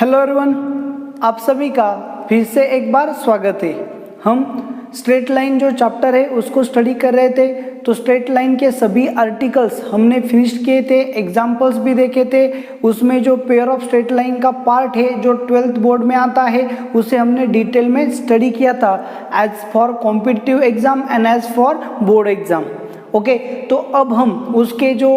Hello everyone, आप सभी का फिर से एक बार स्वागत है। हम स्ट्रेट लाइन जो चैप्टर है उसको स्टडी कर रहे थे। तो स्ट्रेट लाइन के सभी आर्टिकल्स हमने फिनिश किए थे, एग्जाम्पल्स भी देखे थे। उसमें जो पेयर ऑफ स्ट्रेट लाइन का पार्ट है जो 12th बोर्ड में आता है उसे हमने डिटेल में स्टडी किया था as for competitive exam and as for board exam. Okay, तो अब हम उसके जो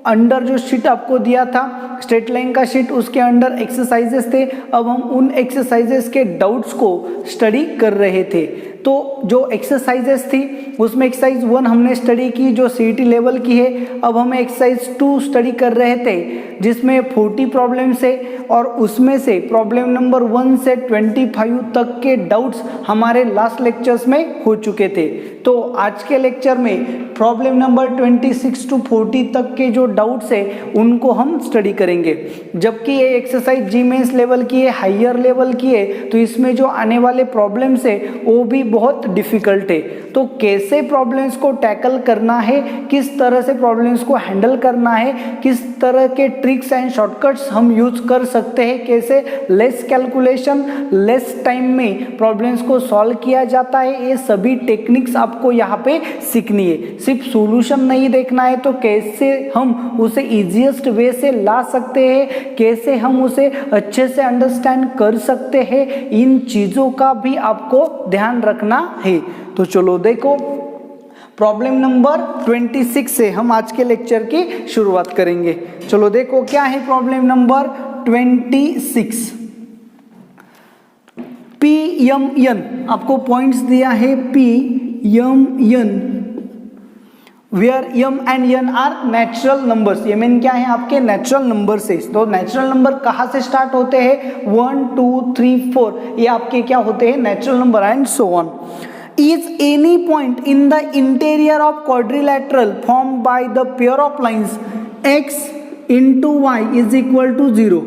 अंडर जो शीट आपको दिया था स्ट्रेट लाइन का शीट, उसके अंडर एक्सरसाइजेस थे। अब हम उन एक्सरसाइजेस के डाउट्स को स्टडी कर रहे थे। तो जो एक्सरसाइजेस थी उसमें एक्सरसाइज 1 हमने स्टडी की जो सीईटी लेवल की है। अब हम एक्सरसाइज 2 स्टडी कर रहे थे जिसमें 40 प्रॉब्लम्स है और उसमें से प्रॉब्लम नंबर 1 से 25 तक के डाउट्स हमारे लास्ट लेक्चर्स में हो चुके थे। तो आज के लेक्चर में प्रॉब्लम नंबर 26 टू 40 तक के जो डाउट्स है उनको हम स्टडी करेंगे। जबकि ये एक्सरसाइज जी मेंस लेवल की है, हायर लेवल की है, तो इसमें जो आने वाले प्रॉब्लम्स है वो भी बहुत डिफिकल्ट है। तो कैसे प्रॉब्लम्स को टैकल करना है, किस तरह से प्रॉब्लम्स को हैंडल करना है, किस तरह के ट्रिक्स एंड शॉर्टकट्स हम यूज कर सकते हैं, कैसे लेस कैलकुलेशन लेस टाइम में प्रॉब्लम्स को सॉल्व किया जाता है, ये सभी टेक्निक्स आपको यहाँ पे सीखनी है। सिर्फ सॉल्यूशन नहीं देखना है, तो कैसे हम उसे इजीएस्ट वे से ला सकते हैं, कैसे हम उसे अच्छे से अंडरस्टैंड कर सकते हैं, इन चीज़ों का भी आपको ध्यान रखना है। तो चलो देखो, प्रॉब्लम नंबर 26 से हम आज के लेक्चर की शुरुआत करेंगे। चलो देखो क्या है problem number 26। P M N आपको पॉइंट्स दिया है, P M N where M and N are natural numbers. ये मीन क्या है आपके नेचुरल नंबर से। तो नेचुरल नंबर कहाँ से स्टार्ट होते हैं? 1 2 3 4 ये आपके क्या होते हैं? Natural number and so on. Is any point in the interior of quadrilateral formed by the pair of lines x into y is equal to 0?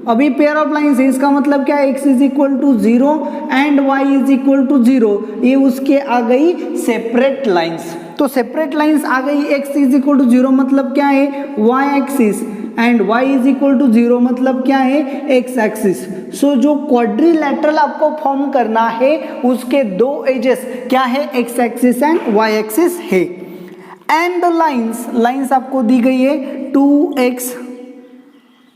अभी पेयर ऑफ लाइन्स है, इसका मतलब क्या है? x is equal to 0 and y is equal to 0। ये उसके आ गई सेपरेट लाइन्स। तो सेपरेट लाइन्स आ गई, x इज इक्वल टू 0 मतलब क्या है? y axis, and y is equal to 0 मतलब क्या है? x axis. सो जो क्वाड्रिलैटरल आपको फॉर्म करना है उसके दो एजेस क्या है? x axis and y axis है। एंड द लाइन्स आपको दी गई है 2x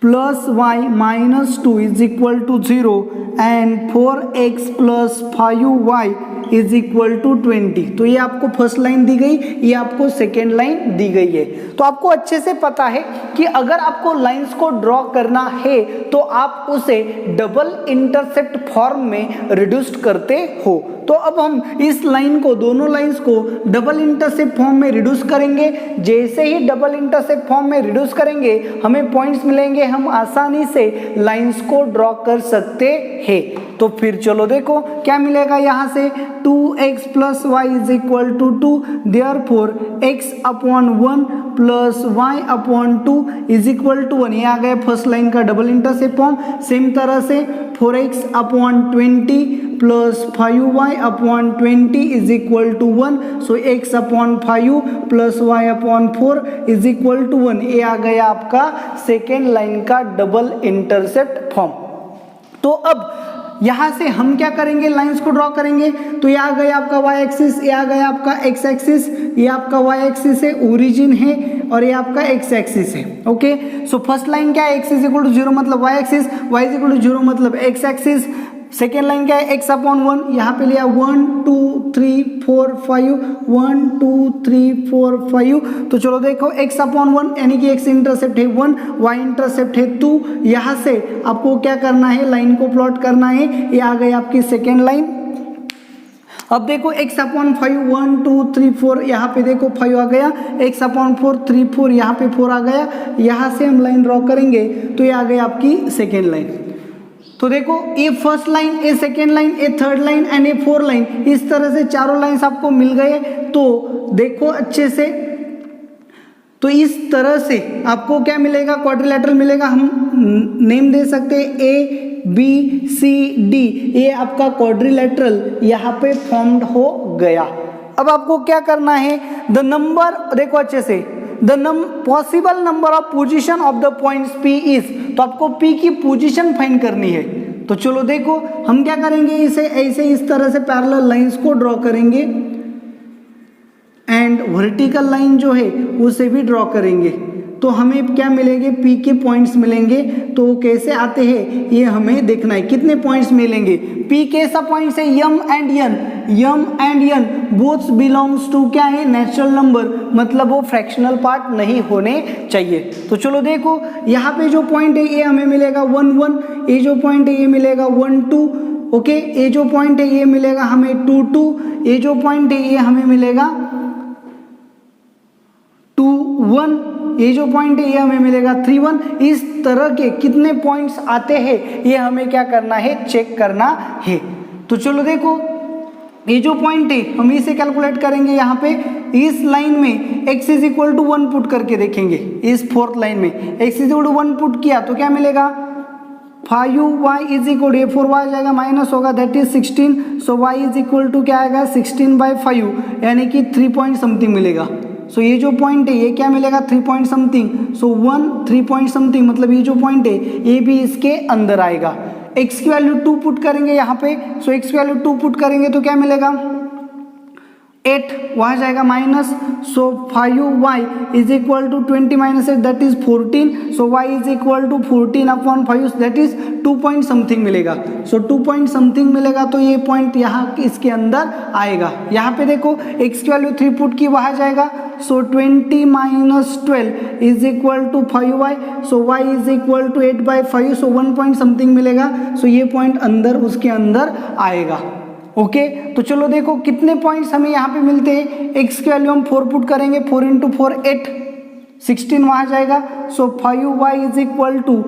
plus Y minus 2 is equal to 0 and 4x plus 5y is equal to 20। तो ये आपको फर्स्ट लाइन दी गई, ये आपको सेकेंड लाइन दी गई है। तो आपको अच्छे से पता है कि अगर आपको लाइंस को ड्रॉ करना है तो आप उसे डबल इंटरसेप्ट फॉर्म में रिड्यूस करते हो। तो अब हम इस लाइन को, दोनों लाइंस को डबल इंटरसेप्ट फॉर्म में रिड्यूस करेंगे। जैसे ही डबल इंटरसेप्ट फॉर्म में रिड्यूस करेंगे हमें पॉइंट्स मिलेंगे, हम आसानी से लाइंस को ड्रॉ कर सकते हैं। तो फिर चलो देखो क्या मिलेगा यहाँ से, 2x plus Y is equal to 2, therefore x upon 1 plus Y upon 2 is equal to 1। ये आ गया फर्स्ट लाइन का डबल इंटरसेप्ट फॉर्म। सेम तरह से 4x upon 20 plus 5y upon 20 is equal to 1। So x upon 5 plus y upon 4 is equal to 1। ये आ गया आपका सेकेंड लाइन का डबल इंटरसेप्ट फॉर्म। तो अब यहाँ से हम क्या करेंगे? लाइंस को ड्रॉ करेंगे। तो ये आ गया आपका y एक्सिस, ये आ गया आपका x एक्सिस, ये आपका y एक्सिस है, ओरिजिन है, और ये आपका x एक्सिस है। ओके, सो फर्स्ट लाइन क्या है? x इज इक्वल टू 0 मतलब y axis, y is equal to 0 मतलब x एक्सिस। सेकेंड लाइन क्या है? x अपॉन 1, यहाँ पे लिया 1 2 3 4 5, 1 2 3 4 5। तो चलो देखो x अपॉन 1 यानी कि x इंटरसेप्ट है 1, y इंटरसेप्ट है 2। यहाँ से आपको क्या करना है? लाइन को प्लॉट करना है। ये आ गई आपकी सेकेंड लाइन। अब देखो x अपॉन 5 1 2 3 4, यहाँ पे देखो 5 आ गया, x अपॉन 4 3 4, यहाँ पे 4 आ गया। यहाँ से हम लाइन ड्रॉ करेंगे तो ये आ गई आपकी सेकेंड लाइन। तो देखो a first line, a second line, a third line and a fourth line, इस तरह से चारों लाइंस आपको मिल गए। तो देखो अच्छे से, तो इस तरह से आपको क्या मिलेगा? क्वाड्रिलैटरल मिलेगा। हम नेम दे सकते हैं ए बी सी डी, ये आपका क्वाड्रिलैटरल यहाँ पे फॉर्म्ड हो गया। अब आपको क्या करना है? द नंबर, देखो अच्छे से, the possible number of position of the points P is, तो तो आपको P की पोजीशन फाइंड करनी है। तो चलो देखो हम क्या करेंगे, इसे ऐसे इस तरह से पैरेलल लाइंस को ड्रॉ करेंगे एंड वर्टिकल लाइन जो है उसे भी ड्रॉ करेंगे। तो हमें क्या मिलेंगे, P के पॉइंट्स मिलेंगे। तो वो कैसे आते हैं ये हमें देखना है, कितने पॉइंट्स मिलेंगे। P कैसा पॉइंट्स है, m and n both belongs to क्या है, नेचुरल नंबर, मतलब वो फ्रैक्शनल पार्ट नहीं होने चाहिए। तो चलो देखो यहाँ पे जो पॉइंट है ये हमें मिलेगा 1 1, ये जो पॉइंट है ये मिलेगा 1 2, ओके, ये जो पॉइंट है ये मिलेगा हमें 2 2, ये जो पॉइंट है ये हमें मिलेगा 2 1, ये जो पॉइंट है ये हमें मिलेगा 3 1। इस तरह के कितने पॉइंट्स आते हैं ये हमें क्या करना है, चेक करना है। तो चलो देखो ये जो पॉइंट है हम इसे कैलकुलेट करेंगे। यहाँ पे इस लाइन में x is equal to 1 put करके देखेंगे। इस फोर्थ लाइन में x is equal to 1 put किया तो क्या मिलेगा, 5y is equal to 4y आ जाएगा, माइनस होगा that is 16। So y is equal to क्या आएगा 16/5 यानी कि 3 पॉइंट समथिंग मिलेगा। सो ये जो पॉइंट है ये क्या मिलेगा 3 पॉइंट समथिंग। सो 1 3 पॉइंट समथिंग मतलब ये जो पॉइंट है ये भी इसके अंदर आएगा। x की वैल्यू 2 पुट करेंगे यहाँ पे। सो x की वैल्यू 2 पुट करेंगे तो क्या मिलेगा 8, वहाँ जाएगा minus. So 5y is equal to 20 minus 8 that is 14। So y is equal to 14/5 that is 2 point something मिलेगा। सो 2 पॉइंट समथिंग मिलेगा तो ये पॉइंट यहाँ इसके अंदर आएगा। यहाँ पे देखो x की वैल्यू 3 पुट की, वहाँ जाएगा। So 20 minus 12 is equal to 5y। So y is equal to 8/5। So 1 point something मिलेगा। सो ये पॉइंट अंदर उसके अंदर आएगा। ओके तो चलो देखो कितने पॉइंट्स हमें यहाँ पे मिलते हैं। x की वैल्यू हम 4 पुट करेंगे, 4 इंटू 4 8, 16 वहाँ जाएगा। So 5y is equal to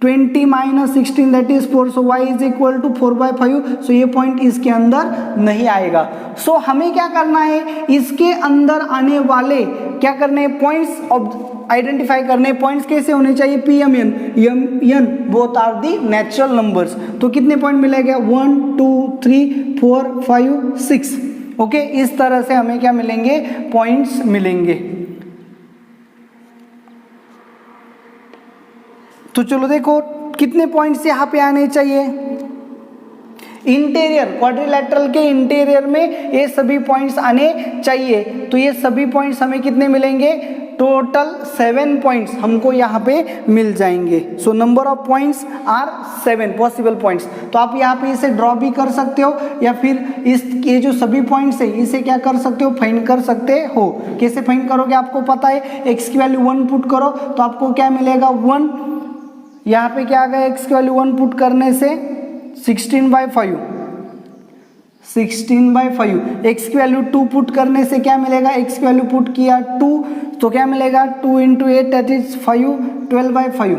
20 minus 16 that is 4। So y is equal to 4/5। So ये पॉइंट इसके अंदर नहीं आएगा। सो हमें क्या करना है, इसके अंदर आने वाले क्या करने हैं, पॉइंट्स आइडेंटिफाई करने। पॉइंट्स कैसे होने चाहिए, P M n both are the natural numbers. तो कितने पॉइंट मिलेगा 1 2 3 4 5 6। ओके इस तरह से हमें क्या मिलेंगे, पॉइंट्स मिलेंगे। तो चलो देखो कितने पॉइंट्स यहाँ पे आने चाहिए। इंटीरियर क्वाड्रिलेटरल के इंटीरियर में ये सभी पॉइंट्स आने चाहिए। तो ये सभी पॉइंट्स हमें कितने मिलेंगे, टोटल 7 पॉइंट्स हमको यहाँ पे मिल जाएंगे। So number of points are 7 possible points. तो आप यहाँ पे इसे ड्रॉ भी कर सकते हो या फिर इस ये जो सभी पॉइंट्स है इसे क्या कर सकते हो, फाइंड कर सकते हो। कैसे फाइंड करोगे आपको पता है, x की वैल्यू 1 पुट करो तो आपको क्या मिलेगा 1। यहाँ पे क्या आ गया, x की वैल्यू 1 पुट करने से 16/5, 16/5। x की वैल्यू 2 पुट करने से क्या मिलेगा, x की वैल्यू पुट किया 2 तो क्या मिलेगा 2 इंटू 8 दैट इज 5, 12/5,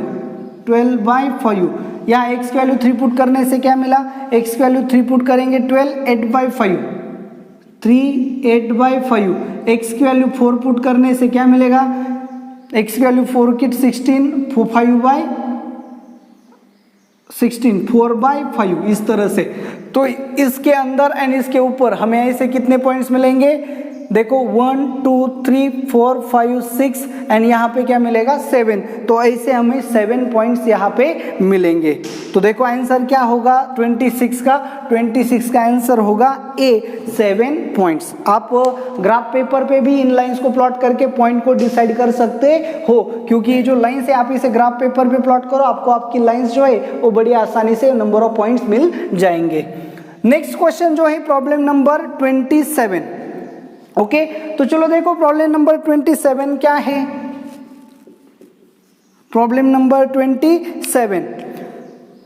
12/5। यहाँ x की वैल्यू 3 पुट करने से क्या मिला, x की वैल्यू 3 पुट करेंगे 12, 8/5, 3 8/5। x की वैल्यू 4 पुट करने से क्या मिलेगा, x की वैल्यू 4 की 16, 5/16, 4/5 इस तरह से। तो इसके अंदर एंड इसके ऊपर हमें ऐसे कितने पॉइंट्स मिलेंगे, देखो 1 2 3 4 5 6 एंड यहाँ पे क्या मिलेगा 7। तो ऐसे हमें 7 पॉइंट्स यहाँ पे मिलेंगे। तो देखो आंसर क्या होगा 26 का आंसर होगा ए 7 पॉइंट्स। आप ग्राफ पेपर पे भी इन लाइंस को प्लॉट करके पॉइंट को डिसाइड कर सकते हो, क्योंकि ये जो लाइंस है आप इसे ग्राफ पेपर पे प्लॉट करो, आपको आपकी लाइंस जो है वो बड़ी आसानी से नंबर ऑफ पॉइंट्स मिल जाएंगे। नेक्स्ट क्वेश्चन जो है प्रॉब्लम नंबर 27। ओके तो चलो देखो प्रॉब्लम नंबर 27 क्या है। Problem number 27,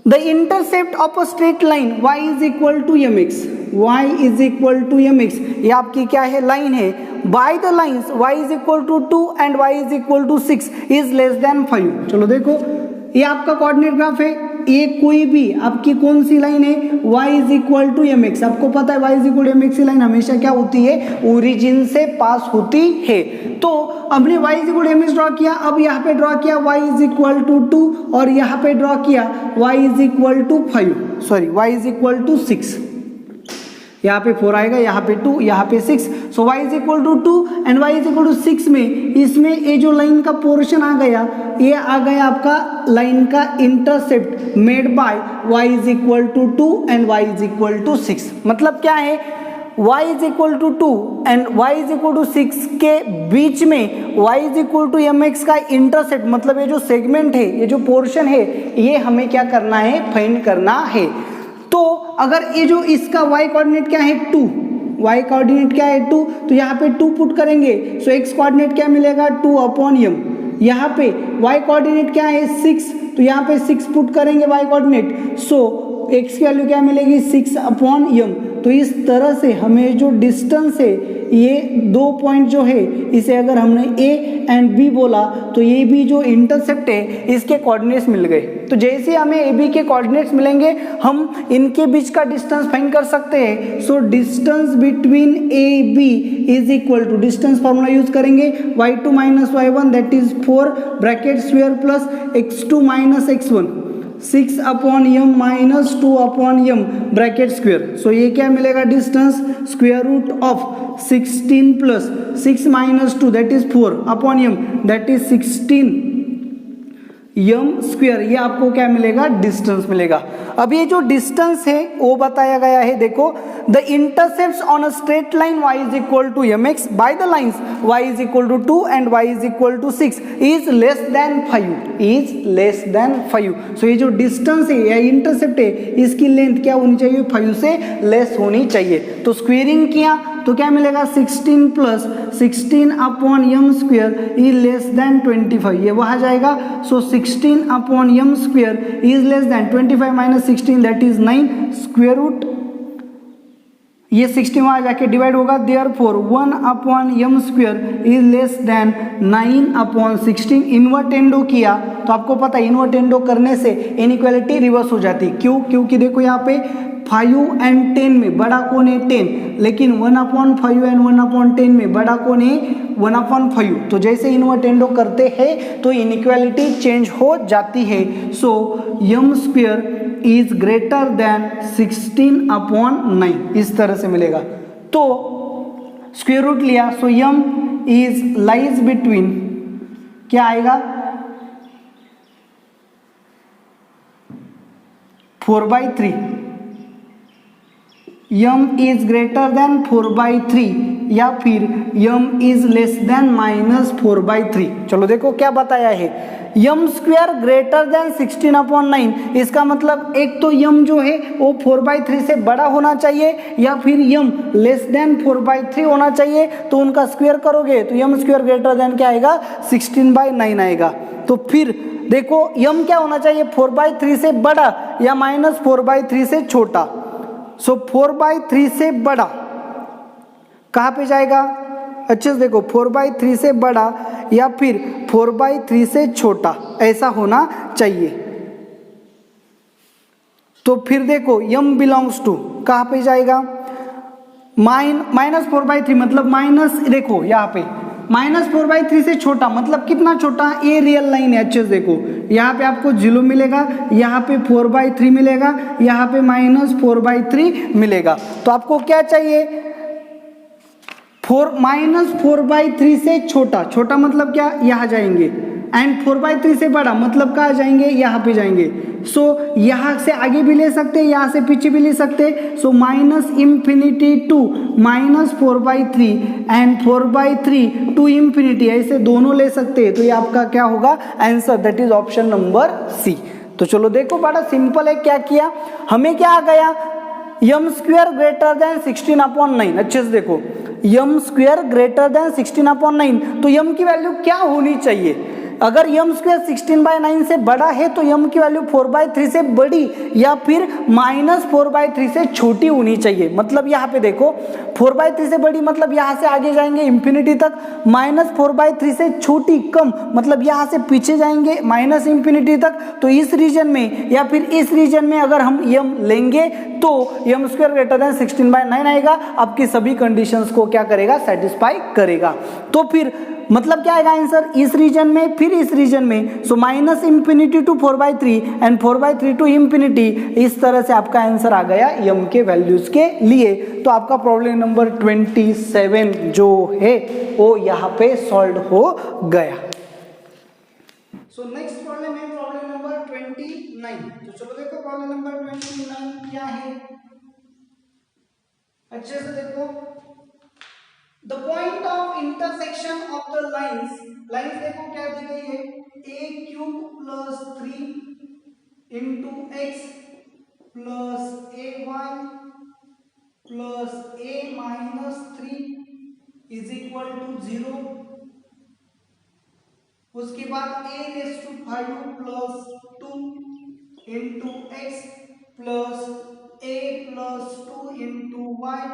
the intercept of a straight line y is equal to mx, y is equal to mx। ये आपकी क्या है, लाइन है। By the lines y is equal to 2 and y is equal to 6 is less than 5। चलो देखो ये आपका coordinate graph है, ये कोई भी आपकी कौन सी लाइन है, y is equal to mx। आपको पता है y is equal to mx की लाइन हमेशा क्या होती है, ओरिजिन से पास होती है। तो हमने y is equal to mx draw किया, अब यहाँ पे ड्रॉ किया y इज इक्वल टू 2 और यहाँ पे ड्रॉ किया y is equal to 5, sorry y is equal to 6। यहाँ पे 4 आएगा, यहाँ पे 2, यहाँ पे 6। So y is equal to 2 and y is equal to 6 में इसमें ये जो लाइन का पोर्शन आ गया, ये आ गया आपका लाइन का intercept made by y is equal to 2 and y is equal to 6। मतलब क्या है, y is equal to 2 and y is equal to 6 के बीच में y is equal to mx का इंटरसेप्ट, मतलब ये जो सेगमेंट है, ये जो पोर्शन है, ये हमें क्या करना है, फाइंड करना है। तो अगर ये जो इसका y कोऑर्डिनेट क्या है 2, y कोऑर्डिनेट क्या है 2, तो यहाँ पे 2 पुट करेंगे, सो x कोऑर्डिनेट क्या मिलेगा 2 अपॉन m। यहाँ पे y कोऑर्डिनेट क्या है 6, तो यहाँ पे 6 पुट करेंगे y कोऑर्डिनेट, सो x की वैल्यू क्या मिलेगी 6 अपॉन m। तो इस तरह से हमें जो डिस्टेंस है, ये 2 पॉइंट जो है, इसे अगर हमने a एंड b बोला तो ये भी जो इंटरसेप्ट है इसके कोऑर्डिनेट्स मिल गए। तो जैसे हमें ए बी के कोऑर्डिनेट्स मिलेंगे हम इनके बीच का डिस्टेंस फाइंड कर सकते हैं। So distance between A B is equal to, distance formula use करेंगे y2 minus y1 that is 4 bracket square plus x2 minus x1 6 upon m minus 2 upon m bracket square. So ये क्या मिलेगा distance, square root of 16 plus 6 minus 2 that is 4 upon m that is 16 m square. ये आपको क्या मिलेगा, distance मिलेगा। अब ये जो डिस्टेंस है वो बताया गया है, देखो the intercepts on a straight line y is equal to mx by the lines y is equal to 2 and y is equal to 6 is less than 5, is less than 5। So ये जो distance है या intercept है, इसकी length क्या होनी चाहिए, 5 से लेस होनी चाहिए। तो स्क्वेयरिंग किया तो क्या मिलेगा 16 plus 16 upon m square is less than 25, ये वहाँ जाएगा। So 16 upon m square is less than 25 minus 16 that is 9 square root, ये 16 वहाँ जाके डिवाइड होगा, therefore 1 upon m square is less than 9 upon 16। Invertendo किया तो आपको पता है इन्वर्टेंडो करने से इनइक्वालिटी रिवर्स हो जाती है। क्यों, क्योंकि देखो यहाँ पे 5 एंड 10 में बड़ा कौन है 10, लेकिन 1/5 एंड 1/10 में बड़ा कौन है 1/5। तो जैसे इन्वर्टेंडो करते हैं तो इनइक्वालिटी चेंज हो जाती है। सो m square is greater than 16 upon 9, इस तरह से मिलेगा। तो स्क्वायर रूट लिया, सो m इज लाइज बिटवीन, क्या आएगा 4/3, m इज ग्रेटर देन 4/3 या फिर m is less then minus 4/3। चलो देखो क्या बताया है, m square greater than 16 upon 9, इसका मतलब एक तो m जो है वो 4/3 से बड़ा होना चाहिए या फिर m लेस देन 4/3 होना चाहिए। तो उनका स्क्वायर करोगे तो m स्क्वायर ग्रेटर देन क्या आएगा 16/9 आएगा। तो फिर देखो m क्या होना चाहिए 4/3 से बड़ा या माइनस 4/3 से छोटा। सो 4/3 से बड़ा कहाँ पे जाएगा, अच्छे से देखो 4/3 से बड़ा या फिर 4/3 से छोटा, ऐसा होना चाहिए। तो फिर देखो m बिलोंग्स टू कहाँ पे जाएगा, माइनस 4/3 मतलब माइनस, देखो यहाँ पे माइनस 4/3 से छोटा मतलब कितना छोटा, ये रियल लाइन है। अच्छे से देखो यहाँ पे आपको 0 मिलेगा, यहाँ पे 4/3 मिलेगा, यहाँ पे माइनस 4/3 मिलेगा। तो आपको क्या चाहिए, माइनस 4/3 से छोटा, छोटा मतलब क्या, यहाँ जाएंगे, एंड 4/3 से बड़ा मतलब कहाँ जाएंगे, यहाँ पे जाएंगे। सो यहाँ से आगे भी ले सकते हैं, यहाँ से पीछे भी ले सकते हैं। So minus infinity to minus 4/3 and 4/3 to infinity, ऐसे दोनों ले सकते हैं। तो ये आपका क्या होगा answer, that is option number C. तो चलो देखो बड़ा सिंपल है, क्या किया हमें, क्या आ गया m square greater than 16 upon 9। अच्छे से देखो m square greater than 16 upon 9, तो m की वैल्यू क्या होनी चाहिए, अगर m स्क्वायर 16/9 से बड़ा है तो m की वैल्यू 4/3 से बड़ी या फिर माइनस 4/3 से छोटी होनी चाहिए। मतलब यहाँ पे देखो 4/3 से बड़ी मतलब यहाँ से आगे जाएंगे इंफिनिटी तक, माइनस 4/3 से छोटी कम मतलब यहाँ से पीछे जाएंगे माइनस इंफिनिटी तक। तो इस रीजन में या फिर इस रीजन में अगर हम m लेंगे तो m स्क्वायर ग्रेटर देन 16/9 आएगा, आपकी सभी कंडीशंस को क्या करेगा, सेटिस्फाई करेगा। तो फिर मतलब क्या आएगा आंसर, इस रीजन में फिर इस रीजन में, so minus infinity to 4/3 and 4/3 to infinity, इस तरह से आपका आंसर आ गया यम के वैल्यूज के लिए। तो आपका प्रॉब्लम नंबर 27 जो है वो यहाँ पे सॉल्व हो गया। सो नेक्स्ट प्रॉब्लम है प्रॉब्लम नंबर 29। तो चलो देखो प्रॉब्लम नंबर 29 क्या है, अच्छे से देखो। The point of intersection of the lines, lines देखो क्या दी गई है, a³ plus 3 into x plus ay plus a minus 3 is equal to 0। उसके बाद a⁵ plus 2 into x plus a plus 2 into y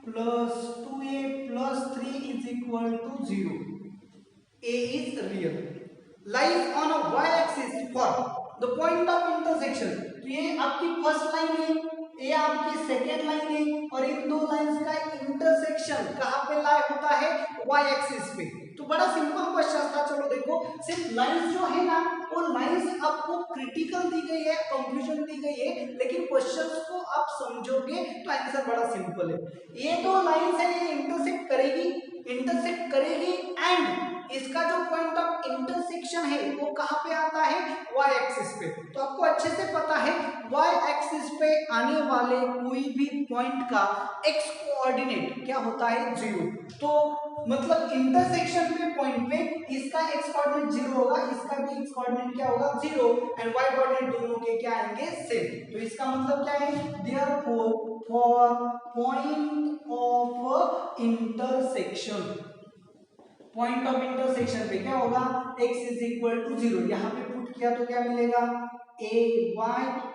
plus 2a plus 3 is equal to 0। a is real, lies on a y axis for the point of intersection। तो ये आपकी first line है, ये आपकी second line है, और इन दो lines का इंटरसेक्शन कहाँ पे लाई होता है, y एक्सिस पे। तो बड़ा सिंपल क्वेश्चन था। चलो देखो, सिर्फ लाइंस जो है ना, वो लाइंस आपको क्रिटिकल दी गई है, कंफ्यूजन दी गई है, लेकिन क्वेश्चंस को आप समझोगे तो आंसर बड़ा सिंपल है। ये दो लाइंस है, ये इंटरसेक्ट करेगी एंड इसका जो पॉइंट ऑफ इंटरसेक्शन है वो कहाँ पे आता है, y एक्सिस पे। तो आपको अच्छे से पता है y एक्सिस पे आने वाले कोई भी पॉइंट का x कोऑर्डिनेट क्या होता है, 0। तो मतलब इंटरसेक्शन पे पॉइंट पे इसका x कोऑर्डिनेट 0 होगा, इसका भी x कोऑर्डिनेट क्या होगा, 0, एंड y कोऑर्डिनेट दोनों के क्या आएंगे, सेम। तो इसका मतलब क्या है, therefore for point of intersection, point of intersection पे क्या होगा, x इज इक्वल टू 0। यहाँ पे पुट किया तो क्या मिलेगा, ay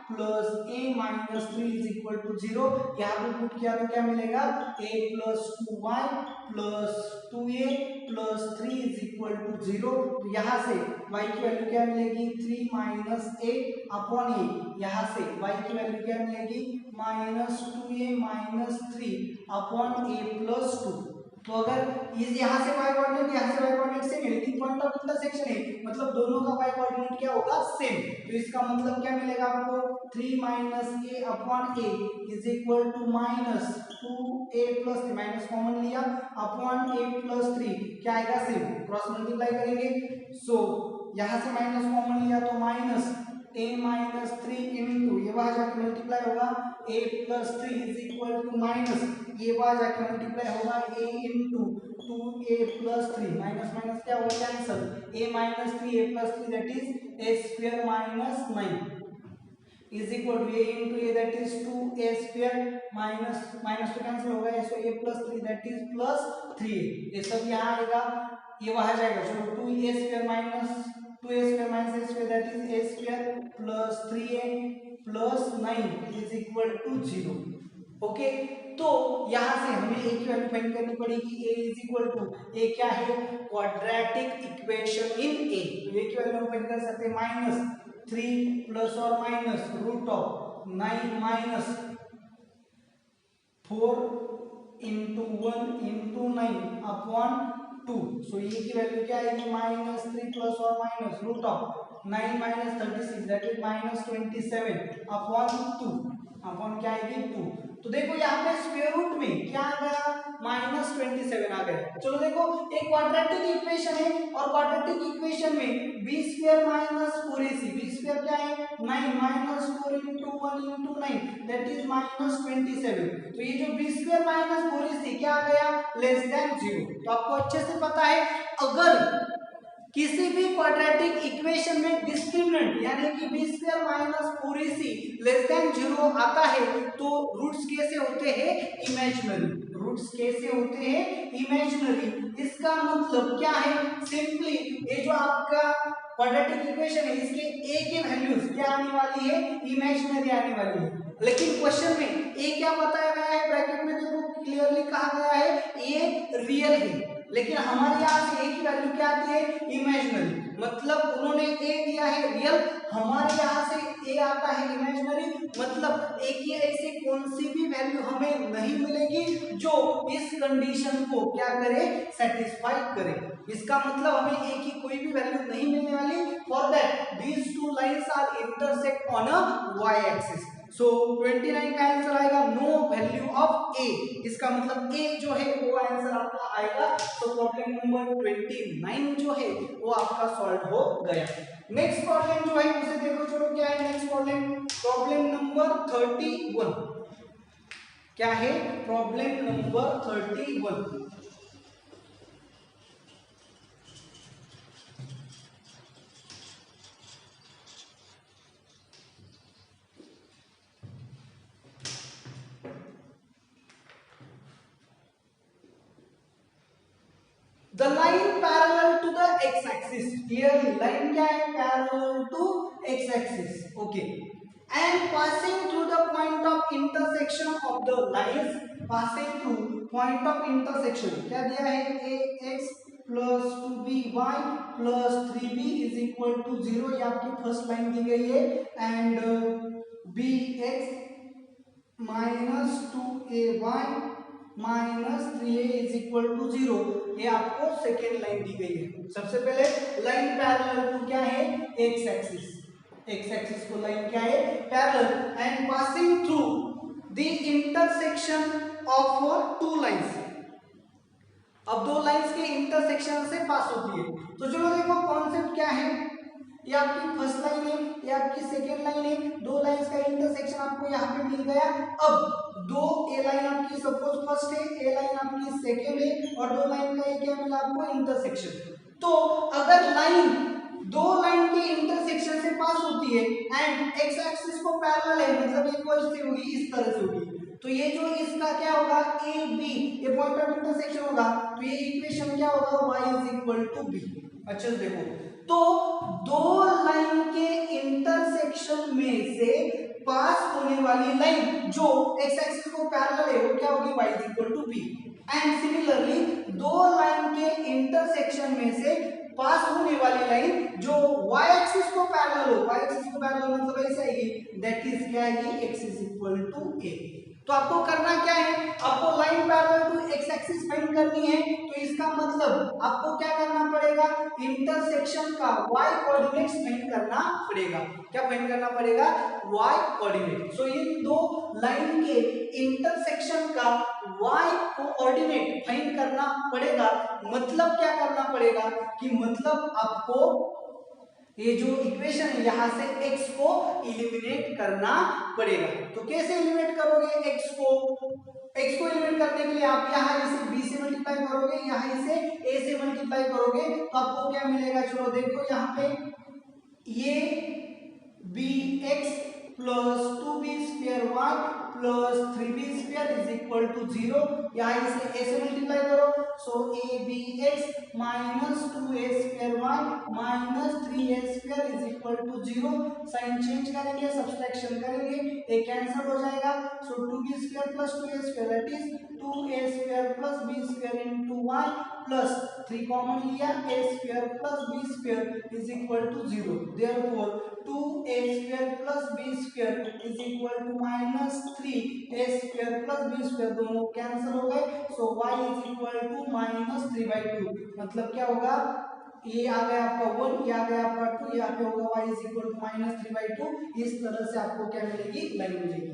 plus a minus 3 is equal to 0। यहाँ पे पुट किया तो क्या मिलेगा, a plus 2y plus 2a plus 3 is equal to 0। तो यहाँ से y की वैल्यू क्या मिलेगी, 3 माइनस a अपॉन a, यहाँ से y की वैल्यू क्या मिलेगी, minus 2a minus 3 upon a plus 2। तो अगर इस यहाँ से y कोऑर्डिनेट, यहाँ से y कोऑर्डिनेट सेम है, लेकिन पॉइंट ऑफ इंटरसेक्शन है, मतलब दोनों का y कोऑर्डिनेट क्या होगा, सेम। तो इसका मतलब क्या मिलेगा आपको, 3 minus a upon a is equal to minus 2a plus 3, minus common लिया, अपॉन a प्लस 3 क्या आएगा, सेम, क्रॉस मल्टीप्लाई करेंगे। सो यहाँ से माइनस कॉमन लिया तो माइनस a माइनस 3 इंटू ये वहां जाके मल्टीप्लाई होगा a plus 3 is equal to minus ये वहां जाके मल्टीप्लाई होगा a into 2a plus 3, minus minus क्या होगा, cancel, a minus 3 a plus 3 that is a square minus 9 is equal to a into a that is 2a square minus minus तो cancel होगा, so a plus 3 that is plus 3a। ये सब यहाँ आएगा, ये वहां जाएगा, चलो 2a square minus 2a square minus a square that is a square plus 3a plus 9 is equal to 0। Okay, तो यहाँ से हमें a की वैल्यू फाइंड करनी पड़ेगी, a is equal to, a क्या है, क्वाड्रेटिक इक्वेशन इन a। तो a की वैल्यू हम फाइंड कर सकते हैं -3 प्लस और minus root of 9 minus 4 into 1 into 9 upon 2। So ये की वैल्यू क्या आएगी, -3 प्लस और minus root of 9 minus 36 that is -27 upon 2, upon क्या आएगी 2। तो देखो यहाँ पे स्क्वायर रूट में क्या आ गया, -27 आ गया। चलो देखो, एक क्वाड्रेटिक इक्वेशन है और क्वाड्रेटिक इक्वेशन में b square minus 4ac, b square क्या है, 9 minus 4 into 1 into 9 that is -27। तो ये जो b स्क्वायर माइनस 4ac क्या आ गया, लेस देन 0। तो आपको अच्छे से पता है, अगर किसी भी क्वाड्रेटिक इक्वेशन में डिस्क्रिमिनेंट यानी कि b square minus 4ac less than 0 आता है तो रूट्स कैसे होते हैं, इमेजिनरी, रूट्स कैसे होते हैं, इमेजिनरी। इसका मतलब क्या है, सिंपली ये जो आपका क्वाड्रेटिक इक्वेशन है इसके a के वैल्यूज क्या आने वाली है, इमेजिनरी आने वाली है। लेकिन क्वेश्चन में a क्या बताया गया है, ब्रैकेट में देखो क्लियरली कहा गया है a रियल है, लेकिन हमारे यहाँ से a की वैल्यू क्या आती है, इमेजिनरी। मतलब उन्होंने a दिया है रियल, हमारे यहाँ से a आता है इमेजिनरी, मतलब एक ही ऐसी कौन सी भी वैल्यू हमें नहीं मिलेगी जो इस कंडीशन को क्या करे, सेटिस्फाई करे। इसका मतलब हमें एक ही कोई भी वैल्यू नहीं मिलने वाली। For that these two lines are intersect on a y axis. सो 29 का आंसर आएगा नो वैल्यू ऑफ a। इसका मतलब a जो है वो आंसर आपका आएगा। तो प्रॉब्लम नंबर 29 जो है वो आपका सॉल्व हो गया। नेक्स्ट प्रॉब्लम जो है उसे देखो, चलो क्या है नेक्स्ट प्रॉब्लम। प्रॉब्लम नंबर 31 क्या है, problem number 31। The line parallel to the x-axis, here line क्या है, parallel to x-axis, okay, and passing through the point of intersection of the lines, passing through point of intersection क्या दिया है, ax plus 2by plus 3b is equal to 0, ये आपकी first line दी गई है, and bx minus 2ay minus 3a is equal to 0, ये आपको second line दी गई है। सबसे पहले लाइन पैरेलल टू क्या है, एक्स एक्सिस, एक्स एक्सिस को लाइन क्या है, parallel, and passing through the intersection of two lines. अब दो लाइंस के इंटरसेक्शन से पास होती है। तो चलो देखो कॉन्सेप्ट क्या है, ये आपकी फर्स्ट लाइन है, ये आपकी सेकेंड लाइन है, दो लाइंस का इंटरसेक्शन आपको यहाँ पे मिल गया। अब दो ए लाइन आपकी सपोज फर्स्ट है, ए लाइन आपकी सेकेंड है, और दो लाइन का ये क्या मिला आपको, इंटरसेक्शन। तो अगर लाइन दो लाइन के इंटरसेक्शन से पास होती है एंड एक्स एक्सिस को पैरेलल है, मतलब ये कोई से होगी, इस तरह से होगी, तो ये जो इसका क्या होगा, ए बी, ये पॉइंट ऑफ इंटरसेक्शन होगा, तो ये इक्वेशन क्या होगा, y is equal to B. अच्छा देखो, तो दो लाइन के इंटरसेक्शन में से पास होने वाली लाइन जो एक्स एक्सिस को पैरेलल है वो क्या होगी, y is equal to B. And similarly दो लाइन के इंटरसेक्शन में से पास होने वाली लाइन जो y एक्सिस को पैरेलल हो, y एक्सिस को पैरेलल मतलब ऐसे आएगी, दैट इज क्या आएगी, x is equal to a। तो आपको करना क्या है, आपको line parallel to x axis find करनी है। तो इसका मतलब आपको क्या करना पड़ेगा, इंटरसेक्शन का y कोऑर्डिनेट्स फाइंड करना पड़ेगा। क्या फाइंड करना पड़ेगा, y कोऑर्डिनेट। सो ये दो लाइन के इंटरसेक्शन का y कोऑर्डिनेट फाइंड करना पड़ेगा। मतलब क्या करना पड़ेगा कि मतलब आपको ये जो इक्वेशन है यहाँ से x को इलिमिनेट करना पड़ेगा। तो कैसे इलिमिनेट करोगे x को इलिमिनेट करने के लिए आप यहाँ इसे b से मल्टीप्लाई करोगे, यहाँ इसे a से मल्टीप्लाई करोगे, तो आपको क्या मिलेगा, चलो देखो यहाँ पे ये bx plus 2b square y plus 3b square is equal to 0, यहाँ इसे a से मल्टीप्लाई करो, so abx minus 2a square y minus 3a square is equal to 0। Sign change करेंगे, सब्सट्रैक्शन करेंगे, a कैंसिल हो जाएगा, so 2b square plus 2a square that is 2a square plus b square into y plus 3 common लिया, a square plus b square is equal to 0। Therefore 2a square plus b square is equal to minus 3a square plus b square, दोनों cancel हो गए, so y is equal to minus 3/2। मतलब क्या होगा, ये आ गया आपका 1, ये आ गया आपका 2, यहाँ पे होगा y is equal to minus 3/2। इस तरह से आपको क्या मिलेगी, लाइन मिलेगी।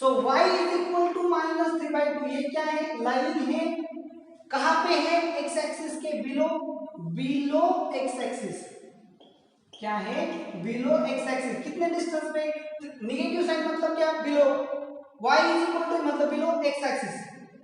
So y is equal to minus 3/2, ये क्या है, लाइन है, कहाँ पे है, x एक्सिस के बिलो x एक्सिस, क्या है, बिलो x एक्सिस। कितने डिस्टेंस पे, नेगेटिव साइन मतलब क्या, below, y is equal to मतलब बिलो x एक्सिस,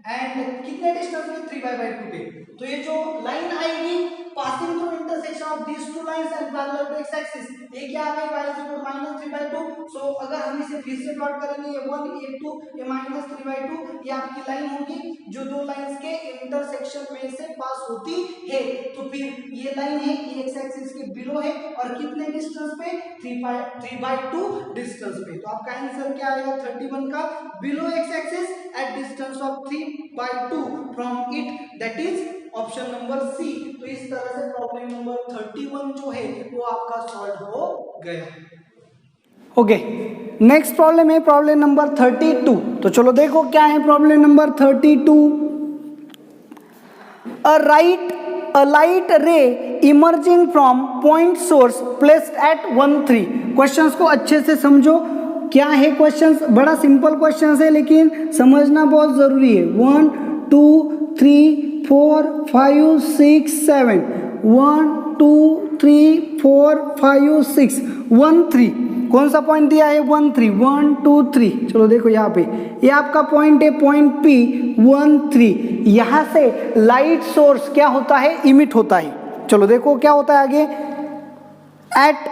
एंड कितने डिस्टेंस पे, 3/2 पे। तो ये जो लाइन आएगी passing through intersection of these two lines and parallel to x axis, ये क्या आ गई, y is equal to minus 3/2। So अगर हम इसे फिर से प्लॉट करेंगे, ये 1 ये 2 ये माइनस 3/2, ये आपकी लाइन होगी जो दो लाइंस के इंटरसेक्शन में से पास होती है। तो फिर ये लाइन है, ये एक्स एक्सिस के बिलो है, और कितने डिस्टेंस पे, 3/2 डिस्टेंस पे। तो आपका आंसर क्या आएगा, 31 का, below x axis at distance of 3/2 from it, that is option number C. तो इस तरह से प्रॉब्लम नंबर 31 जो है वो आपका सॉल्व हो गया। ओके नेक्स्ट प्रॉब्लम है प्रॉब्लम नंबर 32। तो चलो देखो क्या है problem number 32। A light ray emerging from point source placed at 1 3। Questions को अच्छे से समझो। क्या है क्वेश्चंस? बड़ा सिंपल क्वेश्चंस है लेकिन समझना बहुत जरूरी है। 1 2 3 4 5 6 7 1 2 3 4 5 6 1 3। कौन सा पॉइंट दिया है? 1 3 1 2 3। चलो देखो यहाँ पे ये आपका पॉइंट है, पॉइंट P 1 3। यहाँ से लाइट सोर्स क्या होता है? इमिट होता है। चलो देखो क्या होता है आगे। At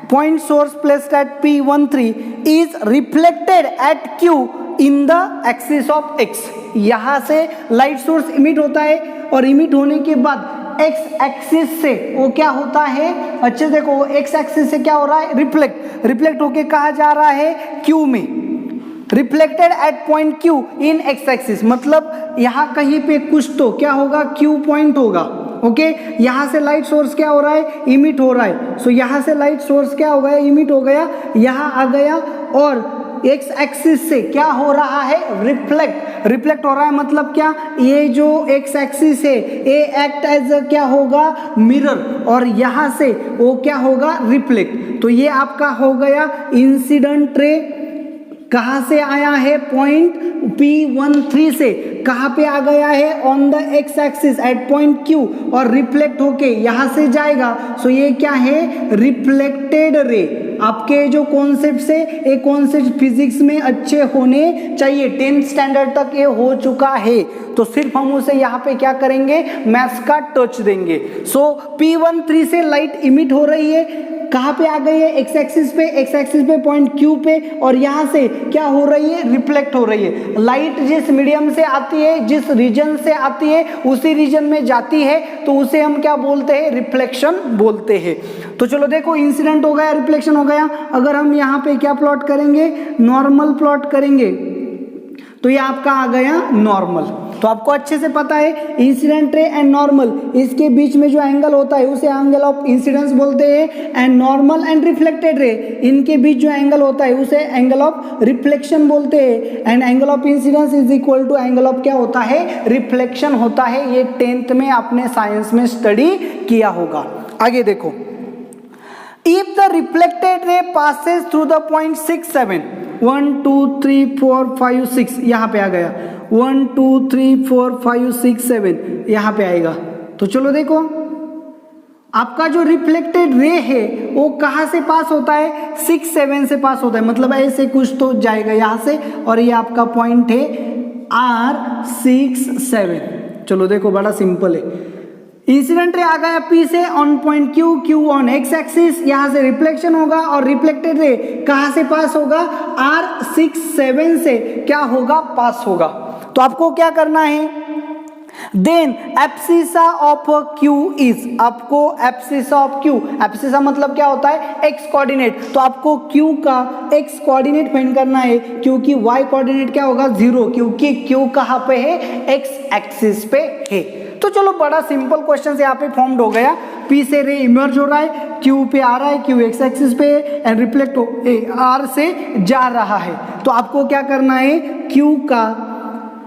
point source placed at P13 is reflected at Q in the axis of X। यहाँ से लाइट सोर्स इमिट होता है और इमिट होने के बाद X एक्सिस से वो क्या होता है? अच्छे देखो X एक्सिस से क्या हो रहा है? रिफ्लेक्ट होके कहा जा रहा है? Q में। रिफ्लेक्टेड एट पॉइंट Q इन X एक्सिस, मतलब यहाँ कहीं पे कुछ तो क्या होगा? Q पॉइंट होगा। ओके यहाँ से लाइट सोर्स क्या हो रहा है? इमिट हो रहा है। सो यहाँ से लाइट सोर्स क्या हो गया? इमिट हो गया, यहाँ आ गया और एक्स एक्सिस से क्या हो रहा है? रिफ्लेक्ट हो रहा है। मतलब क्या? ये जो एक्स एक्सिस है ये एक्ट एज क्या होगा? मिरर, और यहाँ से वो क्या होगा? रिफ्लेक्ट। तो ये आपका हो गया इंसिडेंट रे। कहाँ से आया है? पॉइंट P13 से। कहाँ पे आ गया है? On the x axis eight point Q, और रिफ्लेक्ट होके यहाँ से जाएगा। सो ये क्या है? Reflected ray. आपके जो कॉन्सेप्ट है ये कॉन्सेप्ट फिजिक्स में अच्छे होने चाहिए। 10th स्टैंडर्ड तक ये हो चुका है, तो सिर्फ हम उसे यहाँ पे क्या करेंगे? मैथ्स का टच देंगे। सो P13 से लाइट इमिट हो रही है। कहाँ पे आ गई है? एक्स एक्सिस पे पॉइंट Q पे, और यहाँ से क्या हो रही है? रिफ्लेक्ट हो रही है। लाइट जिस मीडियम से आती है, जिस रीजन से आती है, उसी रीजन में जाती है, तो उसे हम क्या बोलते हैं? रिफ्लेक्शन बोलते हैं। तो चलो देखो इंसिडेंट हो गया, रिफ्लेक्शन हो गया। अगर हम यहाँ पे क्या प्लॉट करेंगे? नॉर्मल प्लॉट करेंगे, तो ये आपका आ गया नॉर्मल। तो आपको अच्छे से पता है इंसिडेंट रे एंड नॉर्मल, इसके बीच में जो एंगल होता है उसे एंगल ऑफ इंसिडेंस बोलते हैं। And normal and reflected ray, इनके बीच जो एंगल होता है उसे एंगल ऑफ रिफ्लेक्शन बोलते हैं। And angle of incidence is equal to angle of क्या होता है? रिफ्लेक्शन होता है। ये 10th में आपने साइंस में स्टडी किया होगा। आगे देखो, if the reflected ray passes through the point 6 7 1 2 3 4 5 6, यहाँ पे आ गया 1 2 3 4 5 6 7, यहाँ पे आएगा। तो चलो देखो आपका जो रिफ्लेक्टेड रे है वो कहाँ से पास होता है? 6 7 से पास होता है, मतलब ऐसे कुछ तो जाएगा यहाँ से, और ये आपका पॉइंट है R6 7। चलो देखो बड़ा सिंपल है। इंसिडेंट रे आ गया P से on point Q on x axis, यहाँ से रिफ्लेक्शन होगा, और रिफ्लेक्टेड रे कहाँ से पास होगा? R6 7 से क्या होगा? पास होगा। तो आपको क्या करना है? Then abscissa of Q is, आपको एब्सिसा ऑफ Q, एब्सिसा मतलब क्या होता है? X coordinate. तो आपको Q का एक्स कोऑर्डिनेट फाइंड करना है, क्योंकि Y कोऑर्डिनेट क्या होगा? 0, क्योंकि Q कहाँ पे है? एक्स एक्सिस पे है। तो चलो बड़ा सिंपल क्वेश्चन यहाँ पे फॉर्म्ड हो गया। P से रे इमर्ज हो रहा है, Q पे आ रहा है, Q एक्स एक्सिस पे एंड रिफ्लेक्ट हो R से जा रहा है। तो आपको क्या करना है? Q का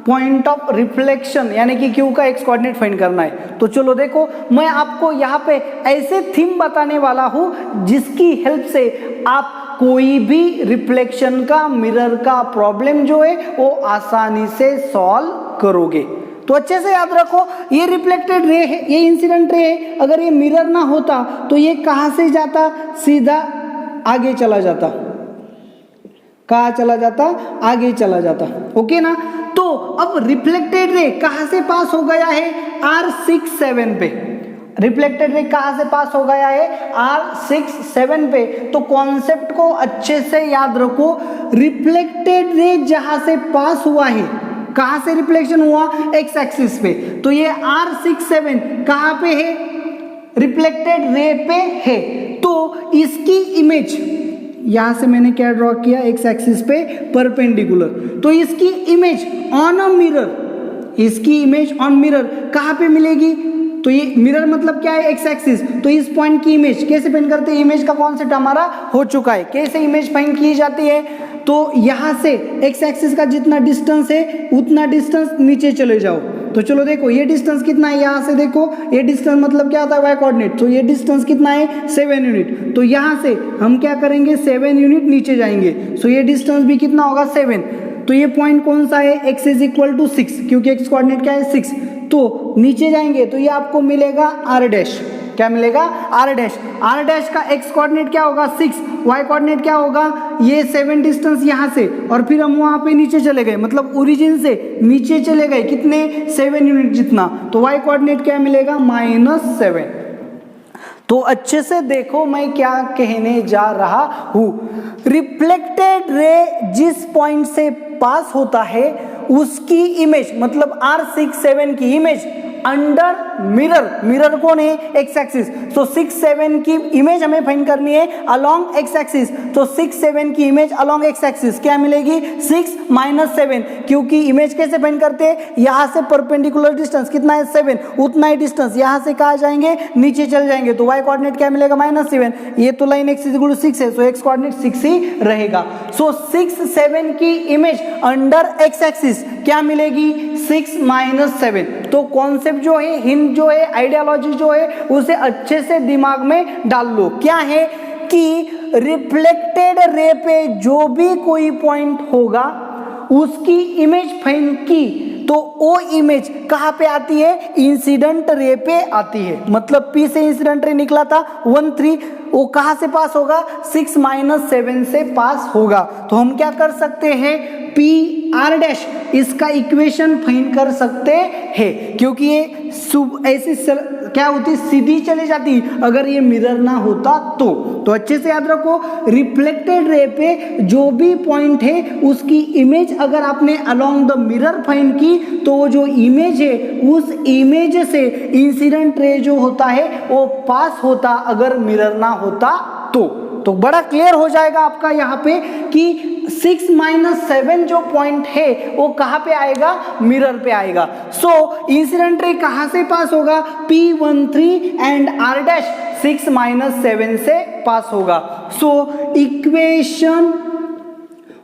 पॉइंट ऑफ रिफ्लेक्शन यानी कि Q का एक्स कोऑर्डिनेट फाइंड करना है। तो चलो देखो मैं आपको यहाँ पे ऐसे थीम बताने वाला हूँ जिसकी हेल्प से आप कोई भी रिफ्लेक्शन का, मिरर का प्रॉब्लम जो है वो आसानी से सॉल्व करोगे। तो अच्छे से याद रखो, ये रिफ्लेक्टेड रे है, ये इंसिडेंट रे है। अगर ये मिरर ना होता तो ये कहाँ से जाता? सीधा आगे चला जाता। कहाँ चला जाता? आगे चला जाता। ओके ना? तो अब रिफ्लेक्टेड रे कहाँ से पास हो गया है? R6 7 पे। रिफ्लेक्टेड रे कहाँ से पास हो गया है? R6 7 पे। तो कॉन्सेप्ट को अच्छे से याद रखो, रिफ्लेक्टेड रे जहां से पास हुआ है, कहां से रिफ्लेक्शन हुआ? एक्स एक्सिस पे। तो ये R6 7 कहां पे है? रिफ्लेक्टेड रे पे है। तो इसकी इमेज यहां से मैंने क्या ड्रॉ किया? एक्स एक्सिस पे परपेंडिकुलर। तो इसकी इमेज ऑन अ मिरर, इसकी इमेज ऑन मिरर कहां पे मिलेगी? तो ये मिरर मतलब क्या है, एक्स एक्सिस, तो इस पॉइंट की इमेज कैसे फाइंड करते हैं, इमेज का कॉन्सेप्ट हमारा हो चुका है, कैसे इमेज फाइंड की जाती है, तो यहां से एक्स एक्सिस का जितना डिस्टेंस है उतना डिस्टेंस नीचे चले जाओ। तो चलो देखो ये डिस्टेंस कितना है, यहाँ से देखो ये डिस्टेंस मतलब क्या होता है, वाई कोऑर्डिनेट, तो ये डिस्टेंस कितना है 7 यूनिट, तो यहाँ से हम क्या करेंगे 7 यूनिट नीचे जाएंगे, सो ये डिस्टेंस भी कितना होगा 7, तो ये पॉइंट कौन सा है, x इज इक्वल टू 6, क्योंकि x कोऑर्डिनेट क्या है 6, तो नीचे जाएंगे तो ये आपको मिलेगा r डैश, क्या मिलेगा r डैश, r डैश का x कोऑर्डिनेट क्या होगा 6, y कोऑर्डिनेट क्या होगा ये 7 डिस्टेंस यहाँ से, और फिर हम वहाँ पे नीचे चले गए, मतलब ओरिजिन से नीचे चले गए कितने 7 यूनिट जितना, तो y कोऑर्डिनेट क्या मिलेगा -7। तो अच्छे से देखो मैं क्या कहने जा रहा हूँ, रिफ्लेक्टेड रे जिस पॉइंट से पास होता है उसकी इमेज मतलब R6-7 की इमेज अंडर मिरर, मिरर कौन है एक्स एक्सिस, तो 6-7 की इमेज हमें फाइंड करनी है अलोंग एक्स एक्सिस, तो 6-7 की इमेज अलोंग एक्स एक्सिस क्या मिलेगी 6 - 7, क्योंकि इमेज कैसे फाइंड करते हैं, यहाँ से परपेंडिकुलर डिस्टेंस कितना है 7, उतना ही डिस्टेंस यहाँ से कहाँ जाएंगे नीचे चल जाएंगे, तो y कोऑर्डिनेट क्या मिलेगा -7, ये तो लाइन x इक्वल टू 6 है, सो x कोऑर्डिनेट 6 ही रहेगा, सो 6-7 की इमेज अंडर x एक्सिस क्या मिलेगी 6 - 7। तो कॉन्सेप्ट जो है, हिंट जो है, आइडियोलॉजी जो है उसे अच्छे से दिमाग में डाल लो, क्या है कि रिफ्लेक्टेड रे पे जो भी कोई पॉइंट होगा उसकी इमेज फाइंड की तो वो इमेज कहाँ पे आती है, इंसिडेंट रे पे आती है, मतलब P से इंसिडेंट रे निकला था 1-3, वो कहाँ से पास होगा 6 - 7 से पास होगा, तो हम क्या कर सकते हैं PR डैश इसका इक्वेशन फाइंड कर सकते हैं, क्योंकि ये ऐसी क्या होती सीधी चली जाती अगर ये मिरर ना होता तो अच्छे से याद रखो, रिफ्लेक्टेड रे पे जो भी पॉइंट है उसकी इमेज अगर आपने अलोंग द मिरर फाइंड की तो वो जो इमेज है उस इमेज से इंसिडेंट रे जो होता है वो पास होता अगर मिरर ना होता तो बड़ा क्लियर हो जाएगा आपका यहाँ पे कि 6 - 7 जो पॉइंट है वो कहाँ पे आएगा, मिरर पे आएगा, सो इंसिडेंट रे कहाँ से पास होगा P13 एंड R डैश 6 - 7 से पास होगा, so equation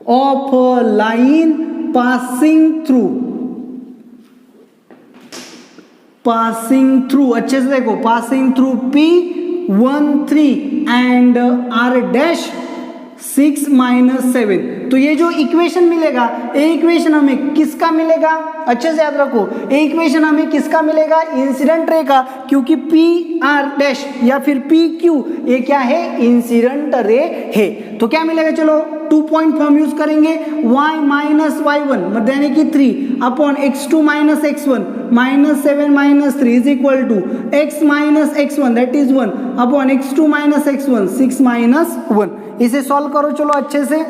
of line passing through अच्छे से देखो, passing through P13 and R dash 6 - 7, तो ये जो इक्वेशन मिलेगा ये इक्वेशन हमें किसका मिलेगा, अच्छे से याद रखो, ये इक्वेशन हमें किसका मिलेगा, इंसिडेंट रे का, क्योंकि PR डैश या फिर PQ ये क्या है, इंसिडेंट रे है, तो क्या मिलेगा, चलो 2 पॉइंट फॉर्म यूज करेंगे, y - y1 यानी कि 3 upon x2 - x1 -7 - 3 is equal to x - x1 that is 1 upon x2 - x1 6 - 1, इसे सॉल्व करो चलो अच्छे से,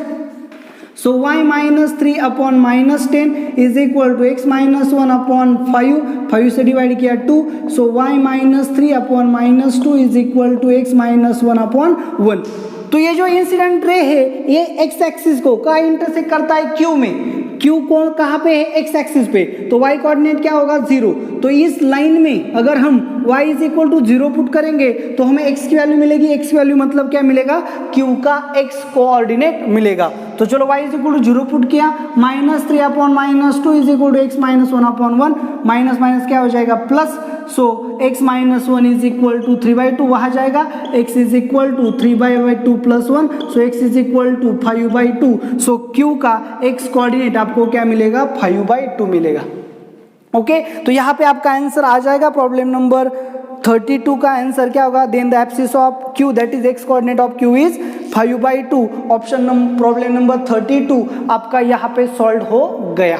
so y - 3 upon -10 is equal to x - 1 upon 5 से डिवाइड किया 2, so y - 3 upon -2 is equal to x - 1 upon 1, तो ये जो इंसिडेंट रे है ये x एक्सिस को कहाँ इंटरसेक्ट करता है, Q में, Q कौन कहाँ पे है, x एक्सिस पे, तो y कोऑर्डिनेट क्या होगा 0, तो इस लाइन में अगर हम y is equal to 0 put करेंगे तो हमें x की वैल्यू मिलेगी, x की वैल्यू मतलब क्या मिलेगा, Q का x कोऑर्डिनेट मिलेगा, तो चलो y is equal to 0 put किया, -3 upon -2 is equal to x - 1 upon 1, minus minus क्या हो जाएगा plus, so x - 1 is equal to 3/2 वहाँ जाएगा, x is equal to 3/2 plus 1, so x is equal to 5/2, so Q का x coordinate आपको क्या मिलेगा 5/2 मिलेगा, ओके, तो यहाँ पे आपका आंसर आ जाएगा, प्रॉब्लम नंबर 32 का आंसर क्या होगा, then the abscissa of Q that is x coordinate of Q is 5/2, option problem number 32 आपका यहाँ पे सॉल्व हो गया।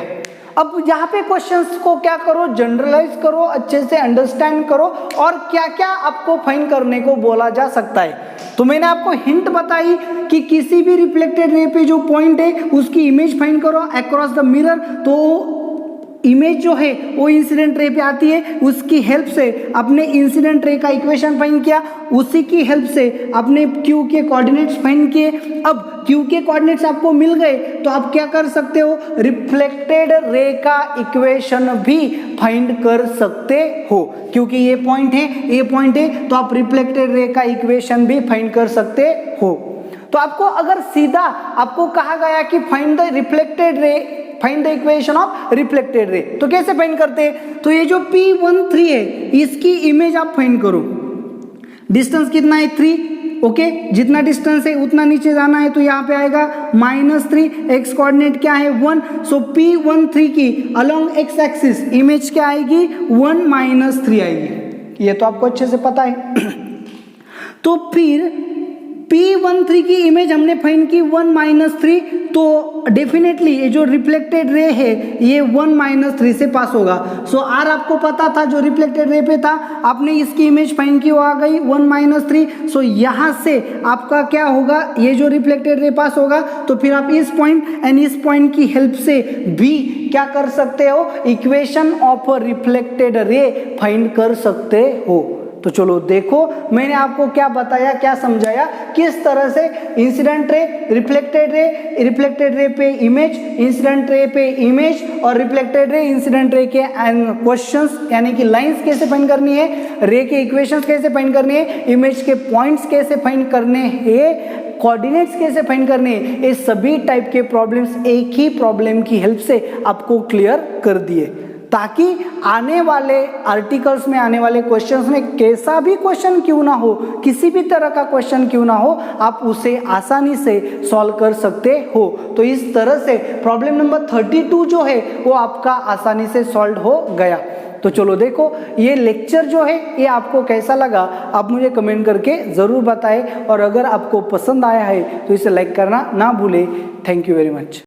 अब यहाँ पे क्वेश्चंस को क्या करो, जनरलाइज करो, अच्छे से अंडरस्टैंड करो और क्या क्या आपको फाइंड करने को बोला जा सकता है। तो मैंने आपको हिंट बताई कि किसी भी रिफ्लेक्टेड रे पे जो पॉइंट है उसकी इमेज फाइंड करो अक्रॉस द मिरर, तो इमेज जो है वो इंसिडेंट रे पे आती है, उसकी हेल्प से आपने इंसिडेंट रे का इक्वेशन फाइंड किया, उसी की हेल्प से आपने क्यू के कोऑर्डिनेट्स फाइंड किए। अब क्यू के कोऑर्डिनेट्स आपको मिल गए तो आप क्या कर सकते हो, रिफ्लेक्टेड रे का इक्वेशन भी फाइंड कर सकते हो, क्योंकि ये पॉइंट है तो आप रिफ्लेक्टेड रे का इक्वेशन भी फाइंड कर सकते हो। तो आपको अगर सीधा आपको कहा गया कि find the reflected ray, find the equation of reflected ray, तो कैसे फाइंड करते हैं, तो ये जो P13 है इसकी इमेज आप फाइंड करो। डिस्टेंस कितना है 3, ओके, जितना डिस्टेंस है उतना नीचे जाना है, तो यहाँ पे आएगा -3, एक्स कोऑर्डिनेट क्या है 1, सो P13 की अलोंग एक्स एक्सिस इमेज क्या आएगी 1 - 3 आएगी, ये तो आपको अच्छे से पता है। तो फिर P13 की इमेज हमने फाइंड की 1 - 3, तो डेफिनेटली ये जो रिफ्लेक्टेड रे है ये 1 - 3 से पास होगा। सो R आपको पता था जो रिफ्लेक्टेड रे पे था, आपने इसकी इमेज फाइंड की, वो आ गई 1 - 3। सो यहाँ से आपका क्या होगा, ये जो रिफ्लेक्टेड रे पास होगा, तो फिर आप इस पॉइंट एंड इस पॉइंट की हेल्प से भी क्या कर सकते हो, equation of reflected ray find कर सकते हो। तो चलो देखो मैंने आपको क्या बताया, क्या समझाया, किस तरह से इंसिडेंट रे, रिफ्लेक्टेड रे पे इमेज, इंसिडेंट रे पे इमेज और रिफ्लेक्टेड रे, इंसिडेंट रे के क्वेश्चंस यानी कि लाइंस कैसे फाइंड करनी है, रे के इक्वेशंस कैसे फाइंड करनी है, इमेज के पॉइंट्स कैसे फाइंड करने हैं, कोऑर्डिनेट्स कैसे फाइंड करने हैं, ये सभी टाइप के प्रॉब्लम्स एक ही प्रॉब्लम की हेल्प से आपको क्लियर कर दिए, ताकि आने वाले आर्टिकल्स में, आने वाले क्वेश्चंस में कैसा भी क्वेश्चन क्यों ना हो, किसी भी तरह का क्वेश्चन क्यों ना हो, आप उसे आसानी से सॉल्व कर सकते हो। तो इस तरह से प्रॉब्लम नंबर 32 जो है वो आपका आसानी से सॉल्व हो गया। तो चलो देखो ये लेक्चर जो है ये आपको कैसा लगा, आप मुझे कमेंट करके ज़रूर बताएं, और अगर आपको पसंद आया है तो इसे लाइक करना ना भूलें। Thank you very much.